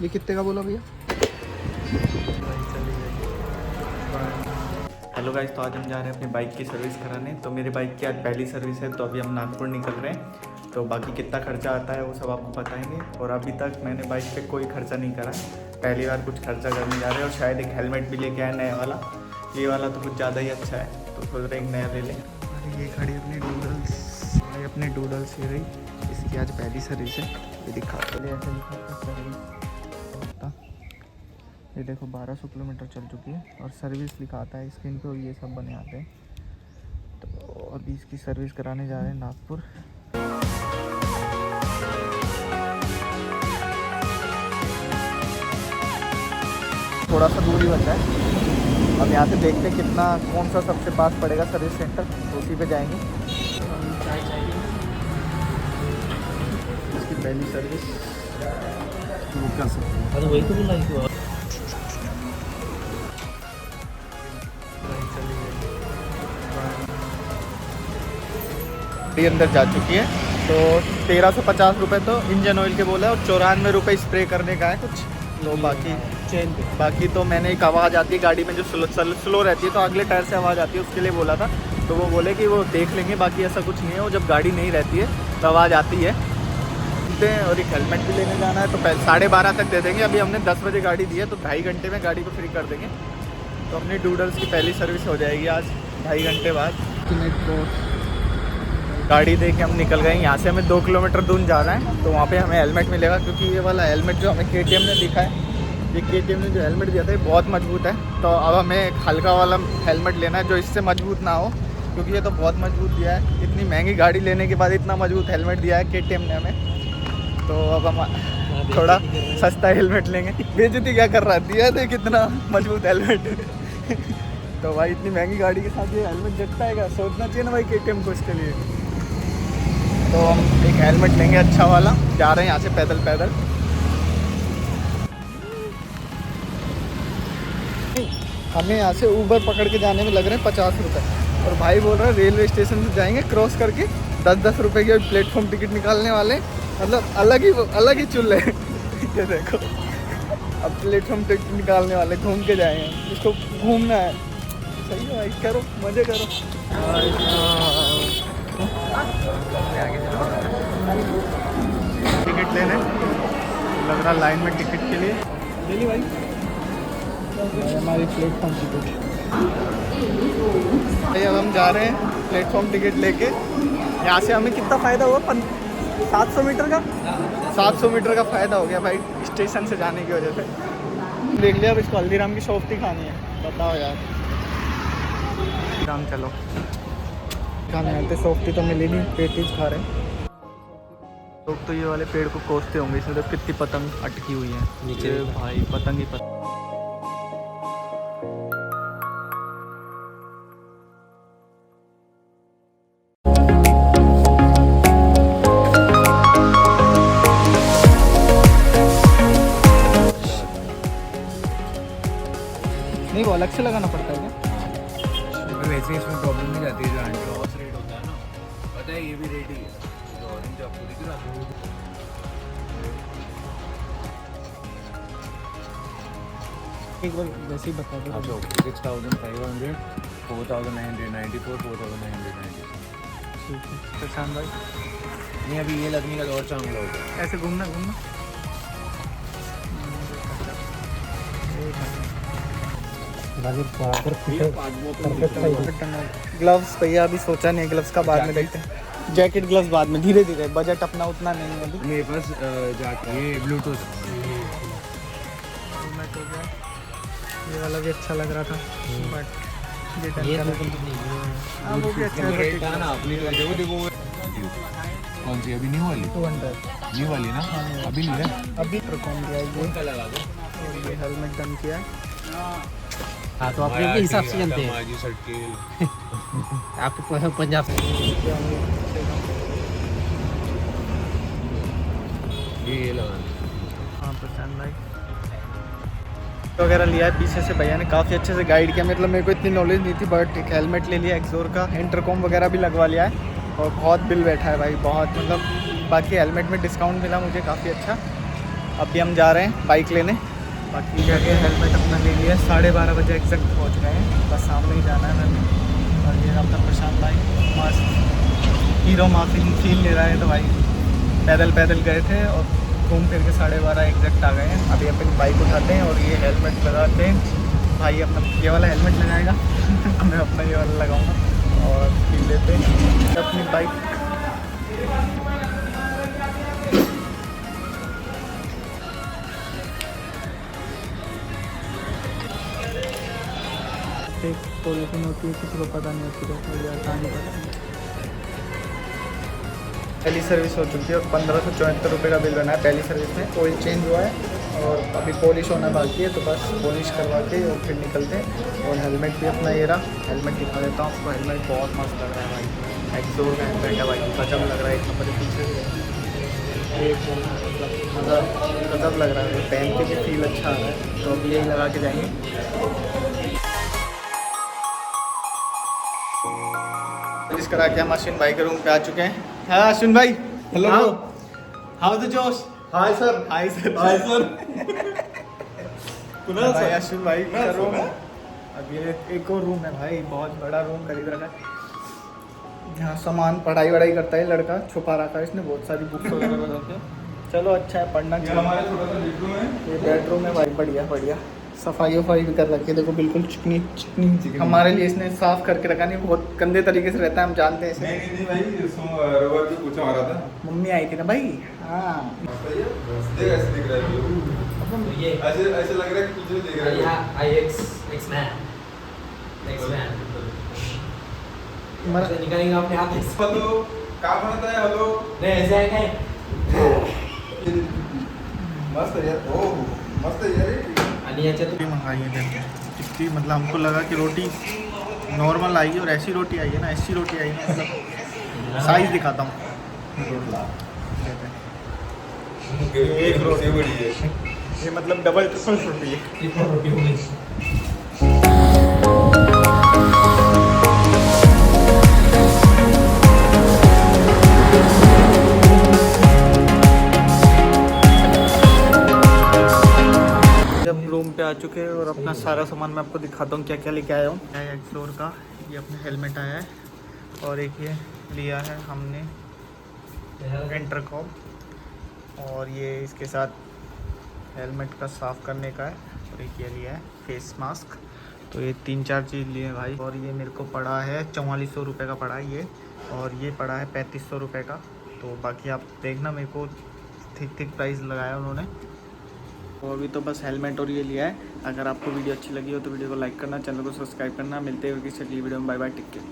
ये कितने का बोला भैया? हेलो गाइस, तो आज हम जा रहे हैं अपनी बाइक की सर्विस कराने। तो मेरे बाइक की आज पहली सर्विस है, तो अभी हम नागपुर निकल रहे हैं। तो बाकी कितना खर्चा आता है वो सब आपको बताएंगे। और अभी तक मैंने बाइक पे कोई खर्चा नहीं करा, पहली बार कुछ खर्चा करने जा रहे हैं। और शायद एक हेलमेट भी लेके आए नया वाला, ये वाला तो कुछ ज़्यादा ही अच्छा है, तो सोच रहे एक नया ले लें। ये खड़ी अपनी डूडल्स, ये अपनी डूडल्स ये रही, इसकी आज पहली सर्विस है। ये दिखाते हैं, ऐसे दिखाते सर्विस। ये देखो 1200 किलोमीटर चल चुकी है और सर्विस लिखाता है स्क्रीन पे, और ये सब बने आते हैं। तो अभी इसकी सर्विस कराने जा रहे हैं नागपुर। थोड़ा सा दूरी बचा है, अब यहाँ से देखते हैं कितना, कौन सा सबसे पास पड़ेगा सर्विस सेंटर, तो उसी पे जाएंगे। इसकी पहली सर्विस कर सकते हैं, वही तो बुलाई। अंदर जा चुकी है। तो 1350 रुपये तो इंजन ऑयल के बोला है, और 94 रुपये स्प्रे करने का है कुछ। तो बाकी तो मैंने एक आवाज़ आती है गाड़ी में जो स्लो रहती है, तो अगले टायर से आवाज़ आती है, उसके लिए बोला था। तो वो बोले कि वो देख लेंगे, बाकी ऐसा कुछ नहीं है। वो जब गाड़ी नहीं रहती है तो आवाज़ आती है। और एक हेलमेट भी लेने जाना है, तो 12:30 तक दे देंगे। अभी हमने 10 बजे गाड़ी दी है, तो 2.5 घंटे में गाड़ी को फ्री कर देंगे। तो अपनी डूडल्स की पहली सर्विस हो जाएगी आज 2.5 घंटे बाद। गाड़ी दे के हम निकल गए। यहाँ से हमें 2 किलोमीटर दूर जाना है, तो वहाँ पे हमें हेलमेट मिलेगा, क्योंकि ये वाला हेलमेट जो हमें KTM ने दिखा है, ये KTM ने जो हेलमेट दिया था ये बहुत मजबूत है। तो अब हमें एक हल्का वाला हेलमेट लेना है जो इससे मजबूत ना हो, क्योंकि ये तो बहुत मजबूत दिया है। इतनी महंगी गाड़ी लेने के बाद इतना मजबूत हेलमेट दिया है KTM ने हमें। तो अब हम थोड़ा सस्ता हेलमेट लेंगे। बेइज्जती क्या कर रहा दिया देख कितना मजबूत हेलमेट। तो भाई इतनी महंगी गाड़ी के साथ ये हेलमेट जटता है क्या, सोचना चाहिए ना भाई KTM को इसके लिए। तो हम एक हेलमेट लेंगे अच्छा वाला, जा रहे हैं यहाँ से पैदल पैदल। हमें यहाँ से ऊबर पकड़ के जाने में लग रहे हैं 50 रुपये, और भाई बोल रहा है रेलवे स्टेशन से जाएंगे क्रॉस करके 10-10 रुपये की प्लेटफॉर्म टिकट निकालने वाले। मतलब अलग ही चुल है। ये देखो, अब प्लेटफॉर्म टिकट निकालने वाले, घूम के जाएंगे, इसको घूमना है। सही है भाई, करो मज़े करो। टिकट लेने लग रहा लाइन में टिकट के लिए। ले ली भाई हमारी प्लेटफॉर्म टिकट। भाई अब हम जा रहे हैं प्लेटफॉर्म टिकट लेके। यहाँ से हमें कितना फ़ायदा हुआ, 700 मीटर का 700 मीटर का फ़ायदा हो गया भाई, स्टेशन से जाने की वजह से। देख लिया, अब इसको हल्दीराम की सॉफ्टी खानी है, बताओ यार। हल्दीराम चलो खाने आते, सॉफ्टी तो मिली नहीं, पेटीज खा रहे। लोग तो ये वाले पेड़ को कोसते होंगे, इसमें तो कितनी पतंग अटकी हुई है नीचे भाई, पतंग ही पतंग। नहीं वो अलग से लगाना पड़ता है क्या? वैसे इसमें प्रॉब्लम नहीं जाती है, जो एंटी लॉस रेट होता है ना, पता है ये भी रेट ही है। जो ऑरेंज आपको दिख रहा है, एक बार वैसे ही बता दो। आप लोग 6500, 4994, 4990। ठीक है प्रशांत भाई, नहीं अभी ये लगने का और चांगला होगा। ऐसे घूमना ग्लव्स भैया अभी सोचा नहीं, ग्लव्स का बाद में देखते हैं। जैकेट ग्लव्स बाद में, धीरे धीरे, बजट अपना उतना नहीं है अभी। मेरे पास जाके ये ब्लूटूथ ये वाला भी अच्छा लग रहा था, बट ये हाँ वो भी अच्छा है ना अपनी। देखो देखो कौन सी अभी न्यू वाली, 200 न्यू वाली ना, अभी नहीं है, अभी कौन दिया ये लगा दो। और ये हेलमेट डन किया। हाँ तो आप के हिसाब से जानते हैं, आपको पंजाब से ये लगा। हाँ प्रशांत भाई वगैरह लिया है पीछे से, भैया ने काफ़ी अच्छे से गाइड किया। मतलब मेरे को इतनी नॉलेज नहीं थी, बट एक हेलमेट ले लिया एक्सोर का, इंटरकॉम वगैरह भी लगवा लिया है, और बहुत बिल बैठा है भाई बहुत। मतलब बाकी हेलमेट में डिस्काउंट मिला मुझे काफ़ी अच्छा। अभी हम जा रहे हैं बाइक लेने। बाकी जाके हेलमेट अपना ले लिया, 12:30 बजे एग्जैक्ट पहुंच गए हैं, बस सामने ही जाना है मैंने। और ये अपना प्रशांत भाई मस्त हीरो माफिल फील ले रहा है, तो भाई पैदल पैदल गए थे और घूम फिर के 12:30 एग्जैक्ट आ गए हैं। अभी अपनी बाइक उठाते हैं और ये हेलमेट लगाते हैं। भाई अपना ये वाला हेलमेट लगाएगा मैं अपना ये वाला लगाऊंगा और फिर लेते हैं अपनी बाइक। पोल्यूशन होती है, किसी को पता नहीं होती है, नहीं पता। पहली सर्विस हो चुकी है और 1574 रुपये का बिल बना है पहली सर्विस में। ऑयल चेंज हुआ है और अभी पॉलिश होना बाकी है, तो बस पॉलिश करवा के और फिर निकलते हैं। और हेलमेट भी अपना ये रहा, हेलमेट दिखा देता हूँ आपको। हेलमेट बहुत मस्त लग रहा है भाई, एक्सोर का हेलमेट है भाई, गजब लग रहा है। एक नंबर पीछे मतलब गजब लग रहा है, पहन के भी फील अच्छा आ रहा है। तो अभी यही लगा के जाएंगे। सर्विस करा के हम अश्विन भाई के रूम पे आ चुके हैं। हाँ अश्विन भाई, हेलो हाउ द जोश। Hi sir. Hi sir. Hi sir. भाई अश्विन भाई का रूम है। अब ये एक और रूम है भाई, बहुत बड़ा रूम खरीद रखा है। यहाँ सामान पढ़ाई वढ़ाई करता है लड़का, छुपा रखा है इसने बहुत सारी बुक्स वगैरह बना के। चलो अच्छा है, पढ़ना चाहिए। हमारा छोटा सा बेडरूम है। ये बेडरूम है भाई, बढ़िया बढ़िया, सफाई वफाई भी कर रखी है, देखो बिल्कुल चिकनी चिकनी। हमारे लिए इसने साफ करके रखा नहीं, बहुत गंदे तरीके से रहता है, हम जानते हैं इसे। नहीं भाई, रबर की पोछा मारा था। मम्मी आई थी ना भाई। हाँ ऐसे दिख रहा है, ये ऐसे लग रहा है कि तुझे देख रहा है। X-Man मर- निकालेंगे अपने हाथ से। हेलो, कहाँ बनाता है? हेलो, नहीं ऐसे आएगा मस्त है यार। ओह मस्त है यार। आणि याच्यात रोटी मंगाई है, देखो कितनी, मतलब हमको लगा कि रोटी नॉर्मल आई और ऐसी रोटी आई है ना, ऐसी रोटी आई है, मतलब साइज दिखाता हूँ। एक रोटी बड़ी है। ये मतलब डबल ट्रिपल रोटी है। ट्रिपल रोटी हो गई। जब रूम पे आ चुके हैं और अपना सारा सामान मैं आपको दिखाता हूँ क्या क्या लेके आया हूँ। एक्सप्लोर का ये अपना हेलमेट आया है और एक ये लिया है हमने इंटरकॉम, और ये इसके साथ हेलमेट का साफ़ करने का है, और एक ये लिया है फेस मास्क। तो ये 3-4 चीज़ लिए भाई। और ये मेरे को पड़ा है 4400 रुपये का पड़ा है ये, और ये पड़ा है 3500 रुपये का। तो बाकी आप देखना, मेरे को ठीक प्राइस लगाया उन्होंने। तो अभी तो बस हेलमेट और ये लिया है। अगर आपको वीडियो अच्छी लगी हो तो वीडियो को लाइक करना, चैनल को सब्सक्राइब करना। मिलते हैं किसी अगली वीडियो में। Bye bye, take care.